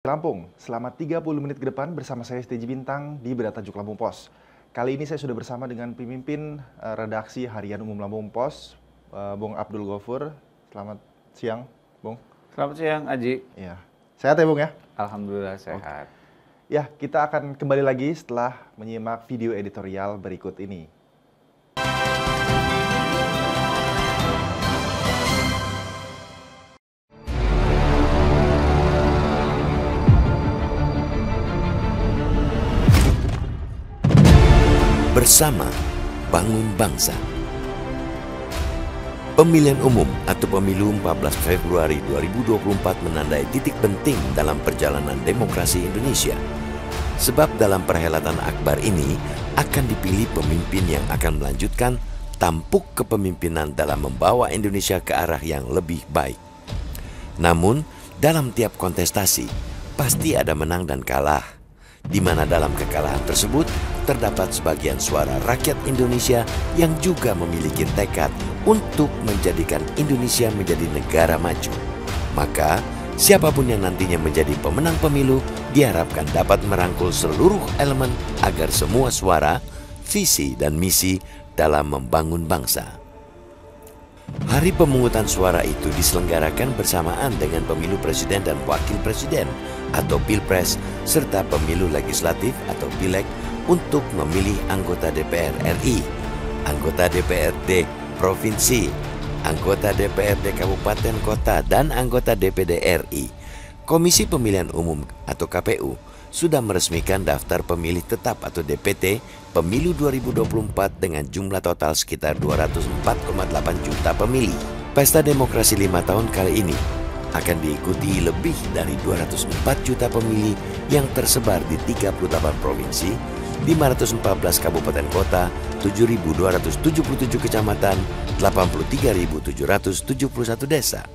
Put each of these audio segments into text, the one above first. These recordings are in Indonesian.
Lampung, selama 30 menit ke depan bersama saya Steji Bintang di Berita Tajuk Lampung Pos. Kali ini saya sudah bersama dengan pemimpin redaksi Harian Umum Lampung Pos, Bung Abdul Ghafur. Selamat siang, Bung. Selamat siang, Aji. Ya. Sehat ya, Bung ya? Alhamdulillah sehat. Ya, kita akan kembali lagi setelah menyimak video editorial berikut ini. Bersama Bangun Bangsa. Pemilihan umum atau pemilu 14 Februari 2024 menandai titik penting dalam perjalanan demokrasi Indonesia. Sebab dalam perhelatan akbar ini akan dipilih pemimpin yang akan melanjutkan tampuk kepemimpinan dalam membawa Indonesia ke arah yang lebih baik. Namun, dalam tiap kontestasi pasti ada menang dan kalah, di mana dalam kekalahan tersebut terdapat sebagian suara rakyat Indonesia yang juga memiliki tekad untuk menjadikan Indonesia menjadi negara maju. Maka, siapapun yang nantinya menjadi pemenang pemilu diharapkan dapat merangkul seluruh elemen agar semua suara, visi, dan misi dalam membangun bangsa. Hari pemungutan suara itu diselenggarakan bersamaan dengan pemilu presiden dan wakil presiden atau pilpres serta pemilu legislatif atau pileg untuk memilih anggota DPR RI, anggota DPRD Provinsi, anggota DPRD Kabupaten Kota, dan anggota DPD RI. Komisi Pemilihan Umum atau KPU sudah meresmikan daftar pemilih tetap atau DPT pemilu 2024 dengan jumlah total sekitar 204,8 juta pemilih. Pesta demokrasi 5 tahun kali ini akan diikuti lebih dari 204 juta pemilih yang tersebar di 38 provinsi, 514 kabupaten kota, 7.277 kecamatan, 83.771 desa,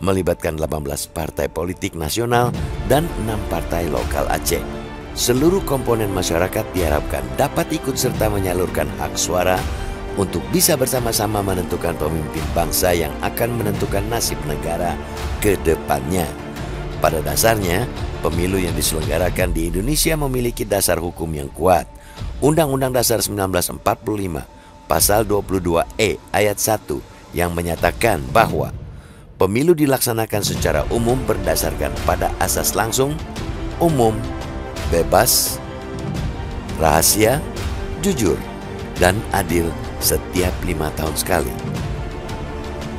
melibatkan 18 partai politik nasional dan 6 partai lokal Aceh. Seluruh komponen masyarakat diharapkan dapat ikut serta menyalurkan hak suara untuk bisa bersama-sama menentukan pemimpin bangsa yang akan menentukan nasib negara ke depannya. Pada dasarnya, pemilu yang diselenggarakan di Indonesia memiliki dasar hukum yang kuat. Undang-Undang Dasar 1945, Pasal 22E ayat 1 yang menyatakan bahwa pemilu dilaksanakan secara umum berdasarkan pada asas langsung, umum, bebas, rahasia, jujur, dan adil setiap 5 tahun sekali.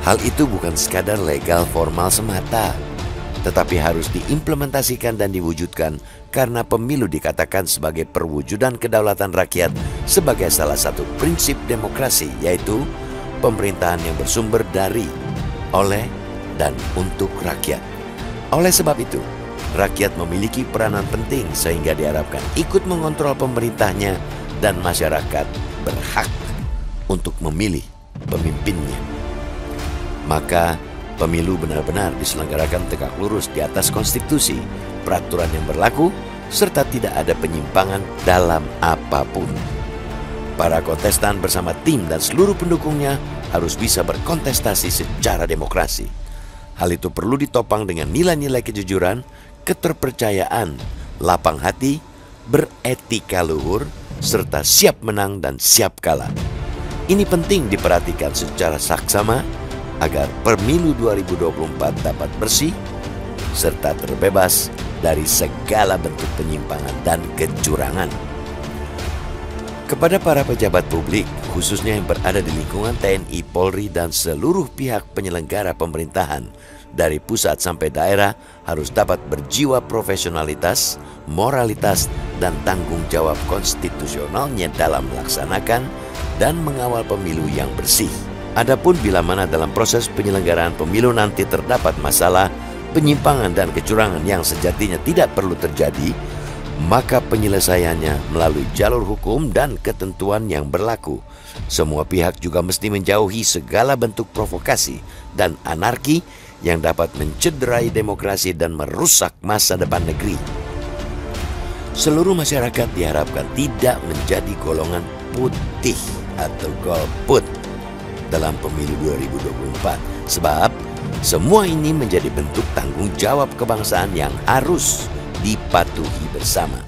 Hal itu bukan sekadar legal formal semata, tetapi harus diimplementasikan dan diwujudkan karena pemilu dikatakan sebagai perwujudan kedaulatan rakyat sebagai salah satu prinsip demokrasi, yaitu pemerintahan yang bersumber dari, oleh, dan untuk rakyat. Oleh sebab itu, rakyat memiliki peranan penting sehingga diharapkan ikut mengontrol pemerintahnya dan masyarakat berhak untuk memilih pemimpinnya. Maka, pemilu benar-benar diselenggarakan tegak lurus di atas konstitusi, peraturan yang berlaku, serta tidak ada penyimpangan dalam apapun. Para kontestan bersama tim dan seluruh pendukungnya harus bisa berkontestasi secara demokrasi. Hal itu perlu ditopang dengan nilai-nilai kejujuran, keterpercayaan, lapang hati, beretika luhur, serta siap menang dan siap kalah. Ini penting diperhatikan secara saksama agar pemilu 2024 dapat bersih serta terbebas dari segala bentuk penyimpangan dan kecurangan. Kepada para pejabat publik, khususnya yang berada di lingkungan TNI, Polri, dan seluruh pihak penyelenggara pemerintahan, dari pusat sampai daerah harus dapat berjiwa profesionalitas, moralitas, dan tanggung jawab konstitusionalnya dalam melaksanakan dan mengawal pemilu yang bersih. Adapun bila mana dalam proses penyelenggaraan pemilu nanti terdapat masalah, penyimpangan dan kecurangan yang sejatinya tidak perlu terjadi, maka penyelesaiannya melalui jalur hukum dan ketentuan yang berlaku. Semua pihak juga mesti menjauhi segala bentuk provokasi dan anarki yang dapat mencederai demokrasi dan merusak masa depan negeri. Seluruh masyarakat diharapkan tidak menjadi golongan putih atau golput dalam pemilu 2024, sebab semua ini menjadi bentuk tanggung jawab kebangsaan yang harus dipatuhi bersama.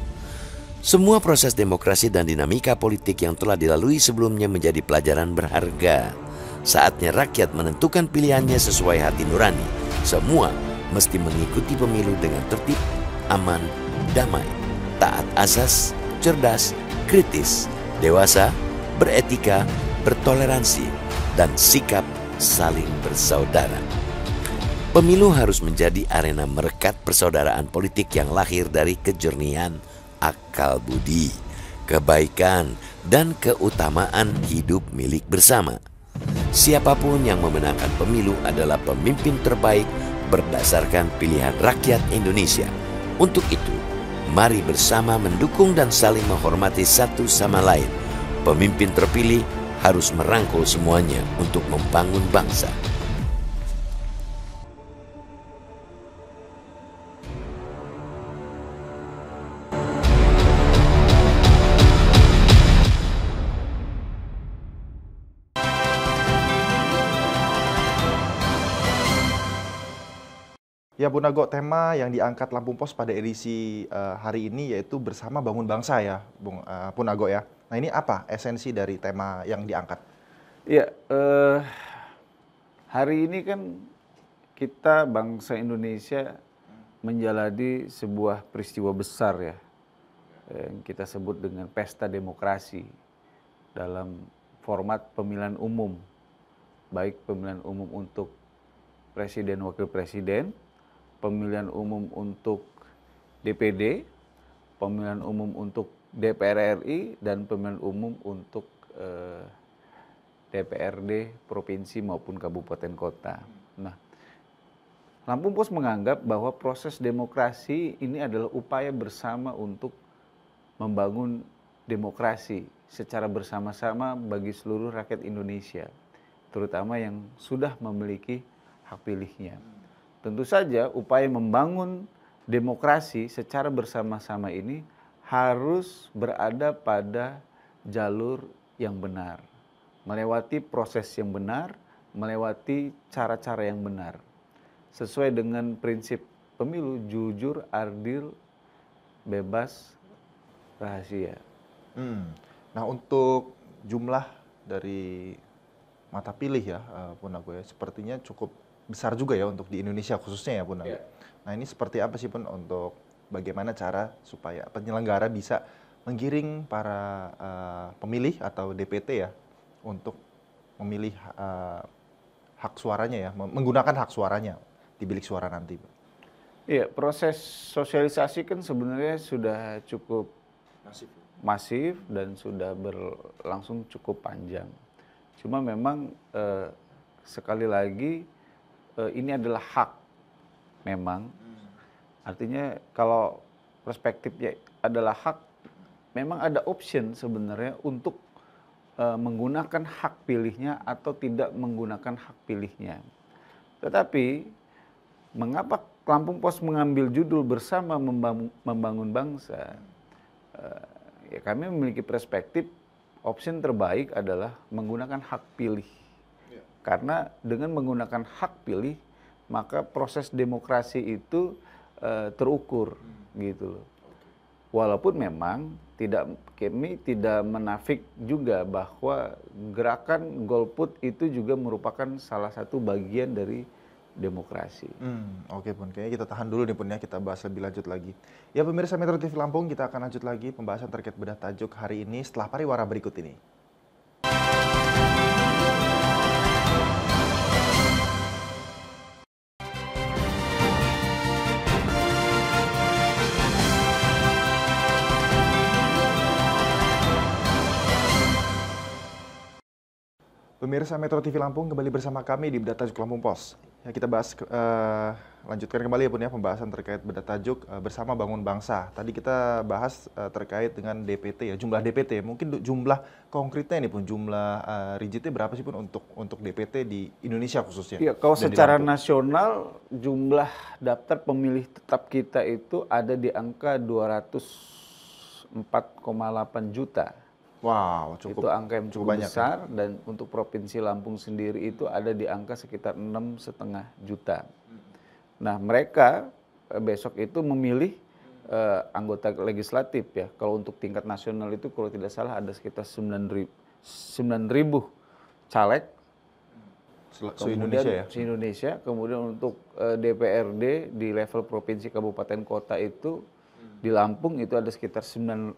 Semua proses demokrasi dan dinamika politik yang telah dilalui sebelumnya menjadi pelajaran berharga. Saatnya rakyat menentukan pilihannya sesuai hati nurani. Semua mesti mengikuti pemilu dengan tertib, aman, damai, taat asas, cerdas, kritis, dewasa, beretika, bertoleransi, dan sikap saling bersaudara. Pemilu harus menjadi arena merekat persaudaraan politik yang lahir dari kejernihan akal budi, kebaikan, dan keutamaan hidup milik bersama. Siapapun yang memenangkan pemilu adalah pemimpin terbaik berdasarkan pilihan rakyat Indonesia. Untuk itu, mari bersama mendukung dan saling menghormati satu sama lain. Pemimpin terpilih harus merangkul semuanya untuk membangun bangsa. Ya, Bung Nago, tema yang diangkat Lampung Pos pada edisi hari ini yaitu Bersama Bangun Bangsa ya, Bung Nago ya. Nah, ini apa esensi dari tema yang diangkat? Ya, hari ini kan kita bangsa Indonesia menjalani sebuah peristiwa besar ya, yang kita sebut dengan pesta demokrasi dalam format pemilihan umum, baik pemilihan umum untuk presiden wakil presiden, pemilihan umum untuk DPD, pemilihan umum untuk DPR RI, dan pemilihan umum untuk DPRD provinsi maupun kabupaten kota. Nah, Lampung Pos menganggap bahwa proses demokrasi ini adalah upaya bersama untuk membangun demokrasi secara bersama-sama bagi seluruh rakyat Indonesia, terutama yang sudah memiliki hak pilihnya. Tentu saja upaya membangun demokrasi secara bersama-sama ini harus berada pada jalur yang benar, melewati proses yang benar, melewati cara-cara yang benar, sesuai dengan prinsip pemilu jujur, adil, bebas, rahasia. Nah, untuk jumlah dari mata pilih ya, Bung Nago ya, sepertinya cukup besar juga ya untuk di Indonesia khususnya ya, Bung Nago. Nah, ini seperti apa sih Pun untuk bagaimana cara supaya penyelenggara bisa menggiring para pemilih atau DPT ya untuk memilih hak suaranya ya, menggunakan hak suaranya di bilik suara nanti. Iya, proses sosialisasi kan sebenarnya sudah cukup masif dan sudah berlangsung cukup panjang. Cuma memang sekali lagi ini adalah hak memang. Artinya kalau perspektifnya adalah hak, memang ada option sebenarnya untuk menggunakan hak pilihnya atau tidak menggunakan hak pilihnya. Tetapi mengapa Lampung Pos mengambil judul Bersama Membangun Bangsa? Ya kami memiliki perspektif option terbaik adalah menggunakan hak pilih. Karena dengan menggunakan hak pilih, maka proses demokrasi itu terukur, gitu loh. Walaupun memang kami tidak menafik juga bahwa gerakan golput itu juga merupakan salah satu bagian dari demokrasi. Oke Pun, kayaknya kita tahan dulu nih Pun ya, kita bahas lebih lanjut lagi. Ya pemirsa Metro TV Lampung, kita akan lanjut lagi pembahasan terkait bedah tajuk hari ini setelah pariwara berikut ini. Pemirsa Metro TV Lampung kembali bersama kami di Bedah Tajuk Lampung Pos. Ya, kita bahas lanjutkan kembali ya Pun ya pembahasan terkait bedah tajuk Bersama Bangun Bangsa. Tadi kita bahas terkait dengan DPT ya, jumlah DPT. Mungkin jumlah konkretnya nih Pun, jumlah rigidnya berapa sih Pun untuk DPT di Indonesia khususnya? Iya, kalau secara nasional jumlah daftar pemilih tetap kita itu ada di angka 204,8 juta. Wow, Itu angka yang cukup banyak besar ya? Dan untuk Provinsi Lampung sendiri itu ada di angka sekitar 6,5 juta. Nah mereka besok itu memilih anggota legislatif ya. Kalau untuk tingkat nasional itu kalau tidak salah ada sekitar 9.000 caleg. Se-Indonesia ya? Se-Indonesia. Kemudian untuk DPRD di level provinsi, kabupaten, kota itu di Lampung itu ada sekitar 900.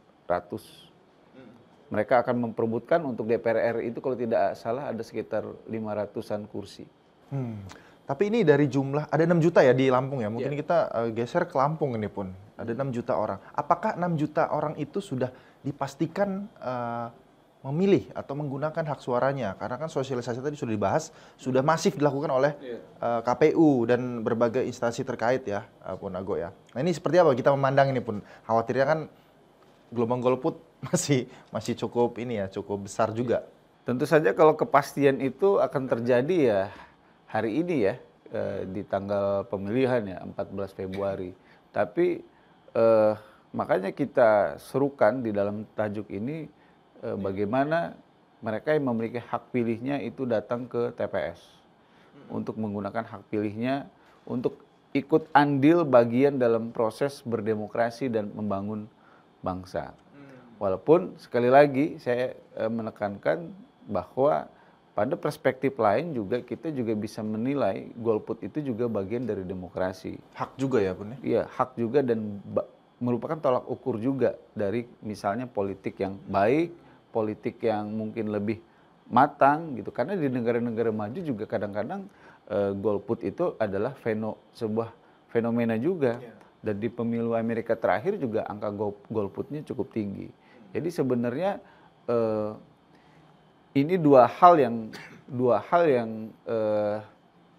Mereka akan memperebutkan untuk DPR RI itu kalau tidak salah ada sekitar 500-an kursi. Tapi ini dari jumlah, ada 6 juta ya di Lampung ya? Mungkin kita geser ke Lampung ini pun. Ada 6 juta orang. Apakah 6 juta orang itu sudah dipastikan memilih atau menggunakan hak suaranya? Karena kan sosialisasi tadi sudah dibahas, sudah masif dilakukan oleh KPU dan berbagai instansi terkait ya, Pun Ago ya. Nah ini seperti apa kita memandang ini Pun? Khawatirnya kan gelombang golput masih cukup ini ya, cukup besar juga. Tentu saja kalau kepastian itu akan terjadi ya hari ini ya, di tanggal pemilihan ya 14 Februari. Tapi makanya kita serukan di dalam tajuk ini bagaimana mereka yang memiliki hak pilihnya itu datang ke TPS untuk menggunakan hak pilihnya untuk ikut andil bagian dalam proses berdemokrasi dan membangun bangsa. Walaupun sekali lagi saya menekankan bahwa pada perspektif lain juga kita juga bisa menilai golput itu juga bagian dari demokrasi. Hak juga ya Pun ya? Iya, hak juga dan merupakan tolak ukur juga dari misalnya politik yang baik, politik yang mungkin lebih matang gitu. Karena di negara-negara maju juga kadang-kadang golput itu adalah sebuah fenomena juga. Dan di pemilu Amerika terakhir juga angka golputnya cukup tinggi. Jadi sebenarnya ini dua hal yang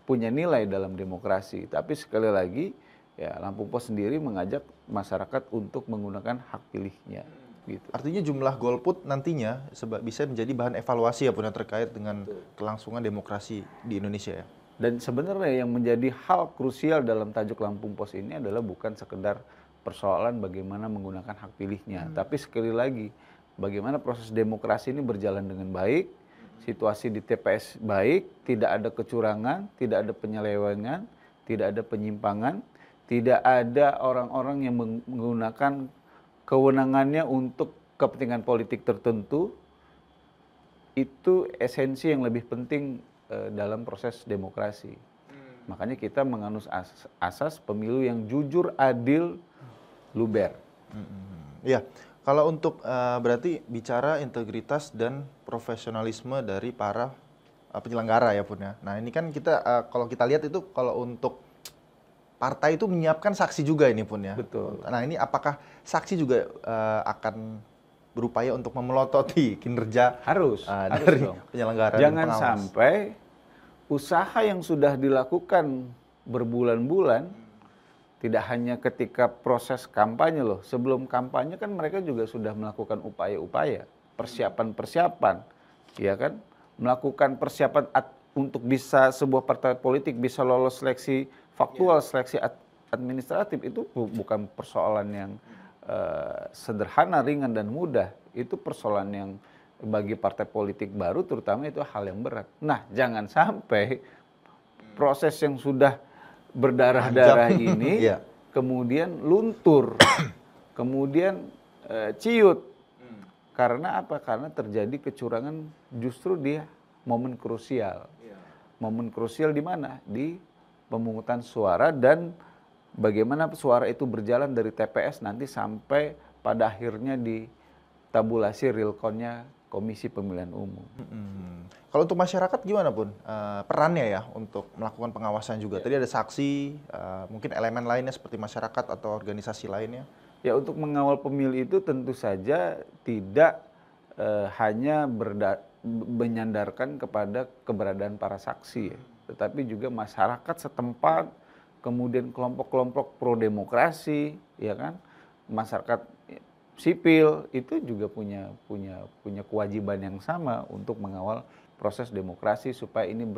punya nilai dalam demokrasi. Tapi sekali lagi ya Lampung Pos sendiri mengajak masyarakat untuk menggunakan hak pilihnya. Gitu. Artinya jumlah golput nantinya bisa menjadi bahan evaluasi ya Pun yang terkait dengan kelangsungan demokrasi di Indonesia ya. Dan sebenarnya yang menjadi hal krusial dalam tajuk Lampung Pos ini adalah bukan sekedar persoalan bagaimana menggunakan hak pilihnya, tapi sekali lagi bagaimana proses demokrasi ini berjalan dengan baik, situasi di TPS baik, tidak ada kecurangan, tidak ada penyelewengan, tidak ada penyimpangan, tidak ada orang-orang yang menggunakan kewenangannya untuk kepentingan politik tertentu. Itu esensi yang lebih penting dalam proses demokrasi. Makanya kita menganut asas pemilu yang jujur, adil, luber. Ya, kalau untuk berarti bicara integritas dan profesionalisme dari para penyelenggara ya Pun ya. Nah ini kan kita kalau kita lihat itu kalau untuk partai itu menyiapkan saksi juga ini Pun ya. Betul. Nah ini apakah saksi juga akan berupaya untuk memelototi kinerja harus dari dong. penyelenggara dan Jangan pengawas. sampai usaha yang sudah dilakukan berbulan-bulan tidak hanya ketika proses kampanye loh. Sebelum kampanye kan mereka juga sudah melakukan upaya-upaya, persiapan-persiapan, ya kan? Melakukan persiapan untuk bisa sebuah partai politik bisa lolos seleksi faktual, seleksi administratif itu bukan persoalan yang sederhana, ringan dan mudah. Itu persoalan yang bagi partai politik baru terutama itu hal yang berat. Nah, jangan sampai proses yang sudah berdarah-darah ini kemudian luntur, kemudian ciut. Karena apa? Karena terjadi kecurangan justru di momen krusial. Momen krusial di mana? Di pemungutan suara dan bagaimana suara itu berjalan dari TPS nanti sampai pada akhirnya di tabulasi real count-nya Komisi Pemilihan Umum. Kalau untuk masyarakat gimana Pun perannya ya untuk melakukan pengawasan juga? Tadi ada saksi, mungkin elemen lainnya seperti masyarakat atau organisasi lainnya. Ya untuk mengawal pemilu itu tentu saja tidak hanya menyandarkan kepada keberadaan para saksi, ya, tetapi juga masyarakat setempat, kemudian kelompok-kelompok pro demokrasi, ya kan, masyarakat sipil itu juga punya kewajiban yang sama untuk mengawal proses demokrasi supaya ini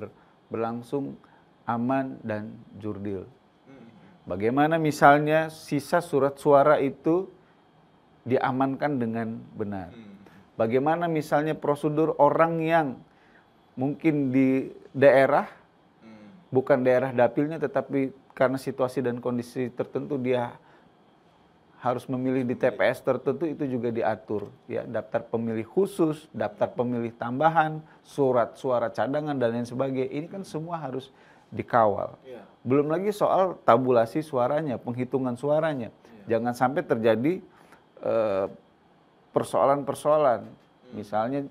berlangsung aman dan jurdil. Bagaimana misalnya sisa surat suara itu diamankan dengan benar. Bagaimana misalnya prosedur orang yang mungkin di daerah, bukan daerah dapilnya tetapi karena situasi dan kondisi tertentu dia harus memilih di TPS tertentu itu juga diatur, ya, daftar pemilih khusus, daftar pemilih tambahan, surat suara cadangan dan lain sebagainya. Ini kan semua harus dikawal. Belum lagi soal tabulasi suaranya, penghitungan suaranya. Jangan sampai terjadi persoalan-persoalan. Misalnya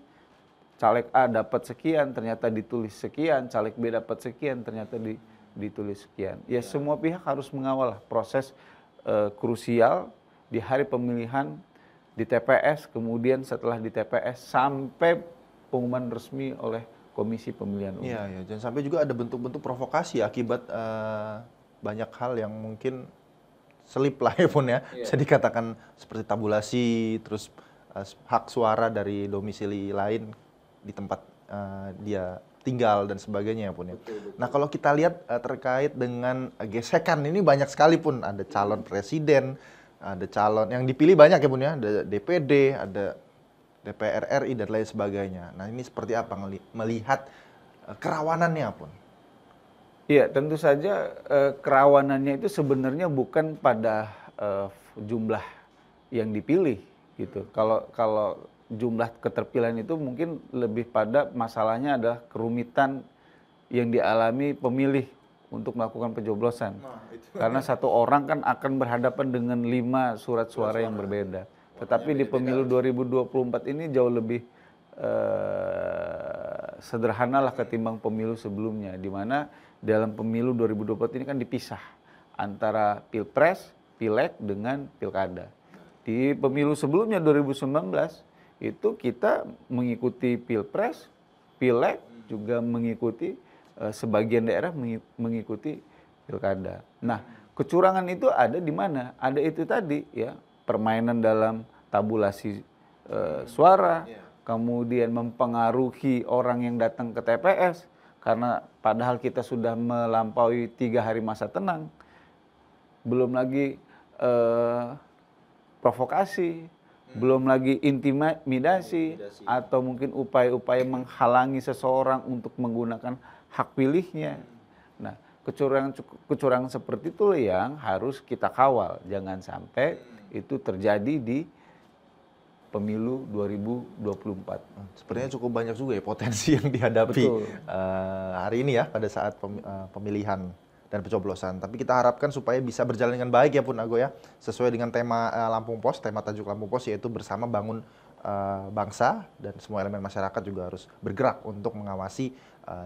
caleg A dapat sekian, ternyata ditulis sekian, caleg B dapat sekian, ternyata ditulis sekian. Ya, semua pihak harus mengawal proses krusial di hari pemilihan di TPS, kemudian setelah di TPS sampai pengumuman resmi oleh Komisi Pemilihan Umum. Iya, ya. Jangan sampai juga ada bentuk-bentuk provokasi akibat banyak hal yang mungkin selip lah ya pun ya. Bisa dikatakan seperti tabulasi, terus hak suara dari domisili lain di tempat dia tinggal dan sebagainya ya pun ya. Nah kalau kita lihat terkait dengan gesekan ini banyak sekali pun, ada calon presiden, ada calon yang dipilih banyak ya pun ya, ada DPD, ada DPR RI dan lain sebagainya. Nah ini seperti apa melihat kerawanannya pun? Iya, tentu saja kerawanannya itu sebenarnya bukan pada jumlah yang dipilih gitu. Kalau jumlah keterpilihan itu mungkin lebih pada masalahnya adalah kerumitan yang dialami pemilih untuk melakukan pencoblosan. Karena satu orang kan akan berhadapan dengan 5 surat suara yang berbeda. Tetapi di pemilu 2024 ini jauh lebih sederhana lah ketimbang pemilu sebelumnya, di mana dalam pemilu 2024 ini kan dipisah antara pilpres, pileg dengan pilkada. Di pemilu sebelumnya 2019 itu kita mengikuti pilpres, pileg, juga mengikuti sebagian daerah mengikuti pilkada. Nah, kecurangan itu ada di mana? Ada itu tadi ya, permainan dalam tabulasi suara, kemudian mempengaruhi orang yang datang ke TPS karena padahal kita sudah melampaui 3 hari masa tenang. Belum lagi provokasi, belum lagi intimidasi atau mungkin upaya-upaya menghalangi seseorang untuk menggunakan hak pilihnya. Nah, kecurangan seperti itu yang harus kita kawal. Jangan sampai itu terjadi di pemilu 2024. Sepertinya cukup banyak juga ya potensi yang dihadapi hari ini ya pada saat pemilihan dan pencoblosan. Tapi kita harapkan supaya bisa berjalan dengan baik ya Pun Ago ya. Sesuai dengan tema Lampung Pos, tema tajuk Lampung Pos yaitu bersama bangun bangsa, dan semua elemen masyarakat juga harus bergerak untuk mengawasi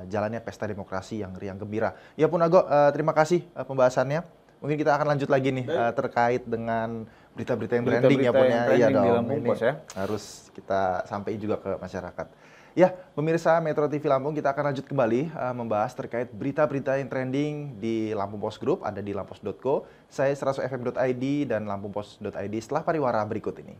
jalannya pesta demokrasi yang riang gembira. Ya Pun Ago, terima kasih pembahasannya. Mungkin kita akan lanjut lagi nih terkait dengan berita-berita yang trending ya Pun ya. Iya dong, di Lampung Pos ya. Harus kita sampaikan juga ke masyarakat. Ya, pemirsa Metro TV Lampung, kita akan lanjut kembali membahas terkait berita-berita yang trending di Lampung Pos Group, ada di lampos.co, saya serasofm.id dan lampumpos.id setelah pariwara berikut ini.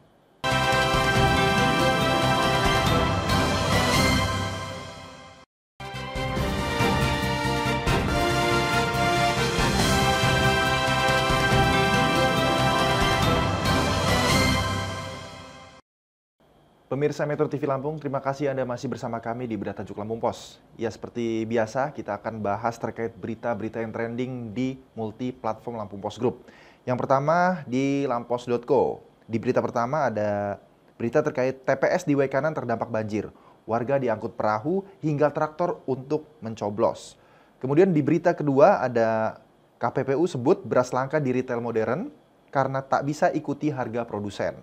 Pemirsa Metro TV Lampung, terima kasih Anda masih bersama kami di Berita Tajuk Lampung Pos. Ya, seperti biasa kita akan bahas terkait berita-berita yang trending di multi platform Lampung Pos Group. Yang pertama di lampos.co. Di berita pertama ada berita terkait TPS di Waikanan terdampak banjir. Warga diangkut perahu hingga traktor untuk mencoblos. Kemudian di berita kedua ada KPPU sebut beras langka di retail modern karena tak bisa ikuti harga produsen.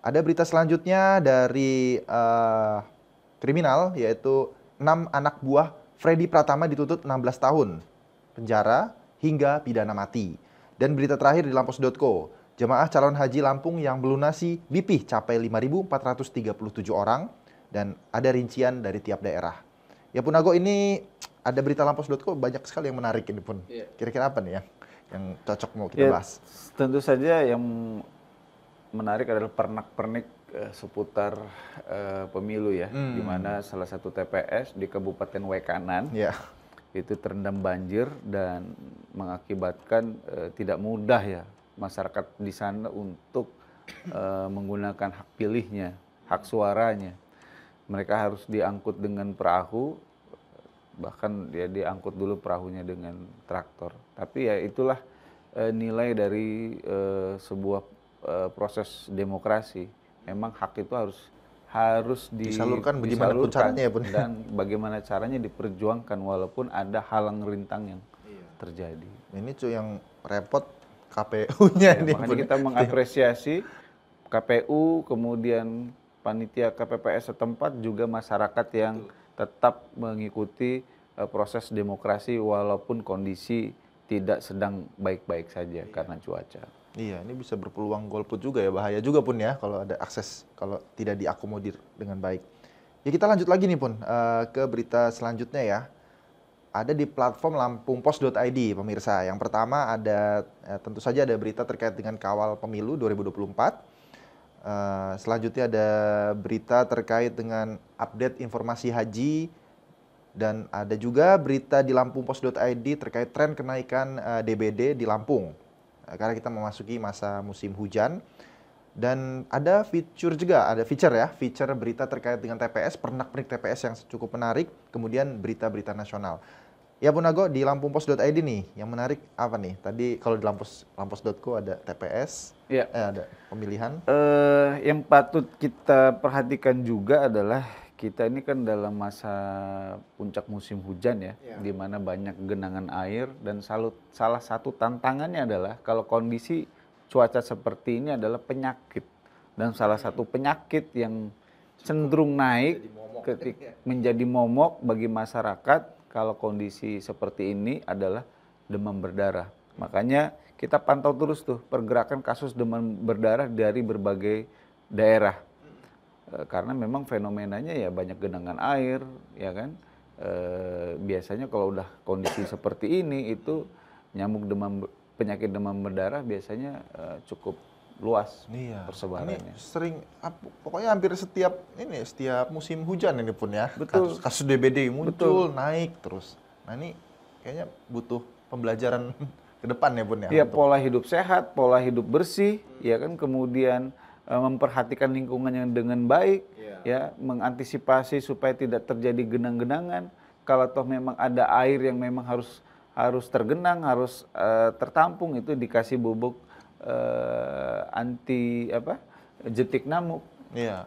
Ada berita selanjutnya dari kriminal, yaitu 6 anak buah Freddy Pratama dituntut 16 tahun penjara hingga pidana mati. Dan berita terakhir di lampos.co, jemaah calon haji Lampung yang melunasi BP capai 5.437 orang dan ada rincian dari tiap daerah. Ya Pun Ago, ini ada berita lampos.co banyak sekali yang menarik ini Pun. Kira-kira apa nih yang cocok mau kita bahas? Tentu saja yang menarik adalah pernak-pernik seputar pemilu ya, di mana salah satu TPS di Kabupaten Waikanan itu terendam banjir dan mengakibatkan tidak mudah ya masyarakat di sana untuk menggunakan hak pilihnya, hak suaranya. Mereka harus diangkut dengan perahu, bahkan ya diangkut dulu perahunya dengan traktor. Tapi ya itulah nilai dari sebuah proses demokrasi. Memang hak itu harus disalurkan bagaimana pun caranya ya, Bun. Dan bagaimana caranya diperjuangkan walaupun ada halang rintang yang terjadi. Ini cuy yang repot KPU-nya ini. Makanya kita mengapresiasi KPU, kemudian panitia KPPS setempat, juga masyarakat yang tetap mengikuti proses demokrasi walaupun kondisi tidak sedang baik-baik saja karena cuaca. Iya, ini bisa berpeluang golput juga ya, bahaya juga Pun ya kalau ada akses, kalau tidak diakomodir dengan baik. Ya kita lanjut lagi nih Pun, ke berita selanjutnya ya. Ada di platform lampungpos.id pemirsa. Yang pertama ada, tentu saja ada berita terkait dengan kawal pemilu 2024. Selanjutnya ada berita terkait dengan update informasi haji. Dan ada juga berita di lampungpos.id terkait tren kenaikan DBD di Lampung. Karena kita memasuki masa musim hujan. Dan ada feature berita terkait dengan TPS, pernak-pernik TPS yang cukup menarik. Kemudian berita-berita nasional. Ya Bun Ago, di lampungpos.id nih, yang menarik apa nih? Tadi kalau di lampos.co ada TPS, ya. Ada pemilihan. Yang patut kita perhatikan juga adalah kita ini kan dalam masa puncak musim hujan ya, di mana banyak genangan air, dan salah satu tantangannya adalah kalau kondisi cuaca seperti ini adalah penyakit. Dan salah satu penyakit yang cenderung naik menjadi momok bagi masyarakat kalau kondisi seperti ini adalah demam berdarah. Makanya kita pantau terus tuh pergerakan kasus demam berdarah dari berbagai daerah. Karena memang fenomenanya ya banyak genangan air, ya kan. Biasanya kalau udah kondisi seperti ini itu penyakit demam berdarah biasanya cukup luas persebarannya. Ini sering, pokoknya hampir setiap musim hujan ini Pun ya. Betul. Kasus DBD muncul, naik terus. Nah ini kayaknya butuh pembelajaran ke depan ya Pun ya. Iya, pola hidup sehat, pola hidup bersih, ya kan, kemudian memperhatikan lingkungan yang dengan baik, ya, mengantisipasi supaya tidak terjadi genang-genangan. Kalau toh memang ada air yang memang harus tergenang, harus tertampung, itu dikasih bubuk anti jentik nyamuk. Iya.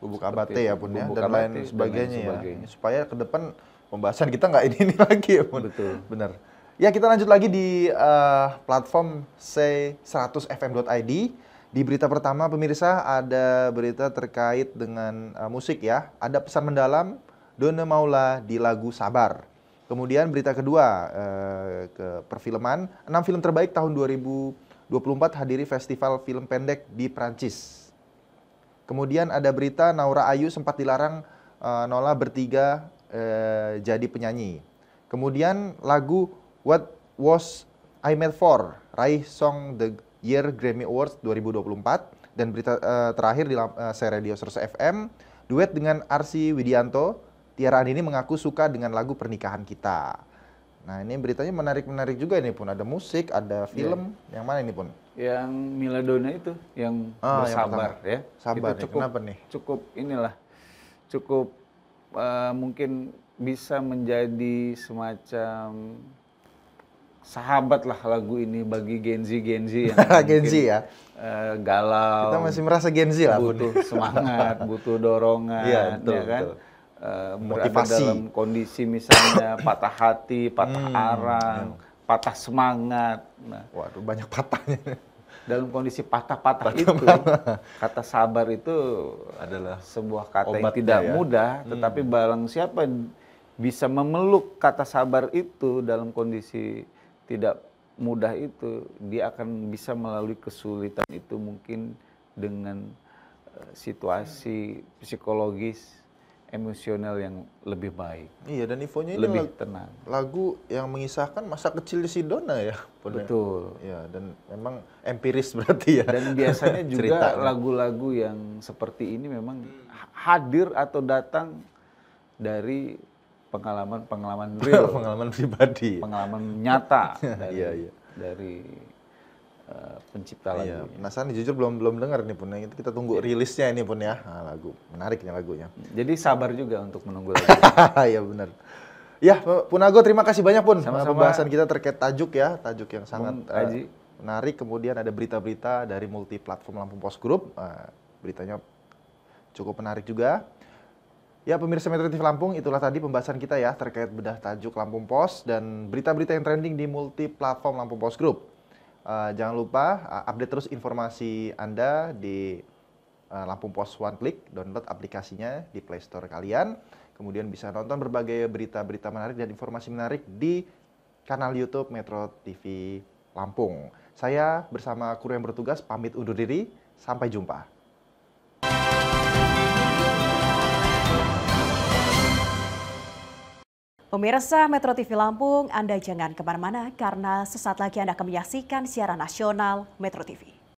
Bubuk abate ya Pun ya, dan lain sebagainya ya. Supaya ke depan pembahasan kita nggak ini lagi ya Pun. Betul. Benar. Ya kita lanjut lagi di platform c100fm.id. Di berita pertama pemirsa ada berita terkait dengan musik ya. Ada pesan mendalam Dona Maula di lagu Sabar. Kemudian berita kedua ke perfilman, 6 film terbaik tahun 2024 hadiri festival film pendek di Prancis. Kemudian ada berita Naura Ayu sempat dilarang Nola bertiga jadi penyanyi. Kemudian lagu What Was I Made For raih Song the Year Grammy Awards 2024. Dan berita terakhir di Radio 100 FM, duet dengan Arsy Widianto, Tiara Andini mengaku suka dengan lagu Pernikahan Kita. Nah ini beritanya menarik-menarik juga ini Pun. Ada musik, ada film. Yang mana ini Pun? Yang Miladona itu, yang bersabar ya. Sabar itu nih, kenapa nih? Cukup mungkin bisa menjadi semacam sahabat lah lagu ini bagi Gen Z yang Gen Z ya. Galau. Kita masih merasa Gen Z lah. Butuh semangat, butuh dorongan, iya, betul, ya kan. Betul. Motivasi dalam kondisi misalnya patah hati, patah arang, patah semangat. Nah, waduh banyak patahnya. Dalam kondisi patah-patah itu, kata sabar itu adalah sebuah kata yang tidak mudah, tetapi barang siapa bisa memeluk kata sabar itu dalam kondisi tidak mudah itu, dia akan bisa melalui kesulitan itu mungkin dengan situasi psikologis, emosional yang lebih baik. Iya, dan infonya ini lebih tenang. Lagu yang mengisahkan masa kecil si Dona ya. Betul. Ya, dan memang empiris berarti ya. Dan biasanya juga lagu-lagu yang seperti ini memang hadir atau datang dari pengalaman real, pengalaman pribadi, pengalaman nyata dari pencipta lagu. Iya, penasaran jujur belum dengar nih Pun. Itu kita tunggu rilisnya ini Pun ya. Nah, lagu menariknya lagunya. Jadi sabar juga untuk menunggu lagu. Iya benar. Ya, Pun Ago terima kasih banyak Pun. Sama-sama. Pembahasan kita terkait tajuk yang sangat menarik. Kemudian ada berita-berita dari multi platform Lampung Pos Group. Beritanya cukup menarik juga. Ya, pemirsa Metro TV Lampung, itulah tadi pembahasan kita ya terkait bedah tajuk Lampung Pos dan berita-berita yang trending di multi platform Lampung Pos Group. Jangan lupa update terus informasi Anda di Lampung Pos One Click, download aplikasinya di Play Store kalian. Kemudian bisa nonton berbagai berita-berita menarik dan informasi menarik di kanal YouTube Metro TV Lampung. Saya bersama kru yang bertugas pamit undur diri, sampai jumpa. Pemirsa Metro TV Lampung, Anda jangan kemana-mana karena sesaat lagi Anda akan menyaksikan siaran nasional Metro TV.